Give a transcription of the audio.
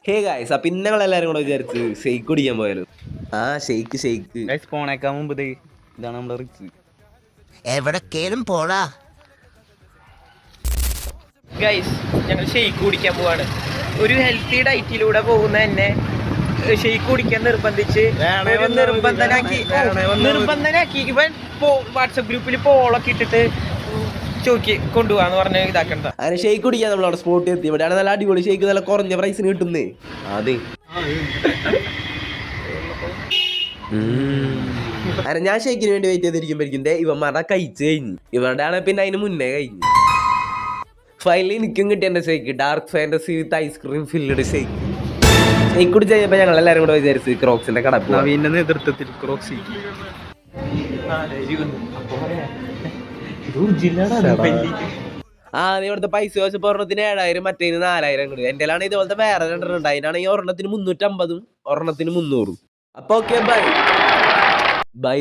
Hey guys അപ്പൊ ഇന്ന് ഞങ്ങളെല്ലാരും കൂടെ വിചാരിച്ച് ഷെയ്ക്ക് കുടിക്കാൻ പോയാലോ. ഷെയ്ക്ക് പോണേക്കാൻ മുമ്പ് ഇതാണ് നമ്മുടെ റിച്ച്. എവിടേക്കേലും പോടാ ഗൈസ്. ഞങ്ങൾ ഷെയ്ക്ക് കുടിക്കാൻ പോവാണ്. ഒരു ഹെൽത്തി ഡയറ്റിലൂടെ പോകുന്ന എന്നെ ഷെയ്ക്ക് കുടിക്കാൻ നിർബന്ധിച്ച് നിർബന്ധനാക്കി ഇവൻ വാട്സപ്പ് ഗ്രൂപ്പിൽ പോളൊക്കെ ഇട്ടിട്ട് ചോക്കി കൊണ്ടുപോവാന്ന് പറഞ്ഞ് ഇതാക്കണ്ട. അങ്ങനെ ഷെയ്ക്ക് കുടിക്കാൻ നമ്മളവിടെ സ്പോട്ട് എത്തി. ഇവിടെയാണ് നല്ല അടിപൊളി ഷെയ്ക്ക്, നല്ല കുറഞ്ഞ പ്രൈസിന് കിട്ടുന്നേ. അതെ അങ്ങനെ ഞാൻ ഷെയ്ക്കിന് വേണ്ടി വെയിറ്റ് ചെയ്തിരിക്കുമ്പോഴേക്കും ഇവന്മാരുടെ കഴിച്ച് കഴിഞ്ഞു. ഇവരുടെ ആണ് പിന്നെ അതിന് മുന്നേ കഴിഞ്ഞു. ഫൈനലി എനിക്കും കിട്ടി എൻ്റെ shake, Dark Fantasy with ice cream filled shake. Shake കുടിച്ച് കഴിഞ്ഞപ്പോൾ ഞങ്ങൾ എല്ലാവരും കൂടെ വിചാരിച്ചു ക്രോക്സിന്റെ കട നവീന്റെ നേതൃത്വത്തിൽ ക്രോക്സി നീ ഇവിടുത്തെ പൈസ വെച്ചപ്പോ ഒരെണ്ണത്തിന് 7000, മറ്റേന് 4000 കിട്ടും. എൻ്റെ ആണ് ഇതുപോലത്തെ വേറെ 2 ഉണ്ട്. അതിനാണെങ്കിൽ ഒരെണ്ണത്തിന് 350, ഒരെണ്ണത്തിന് 300. അപ്പൊ ഓക്കെ ബൈ.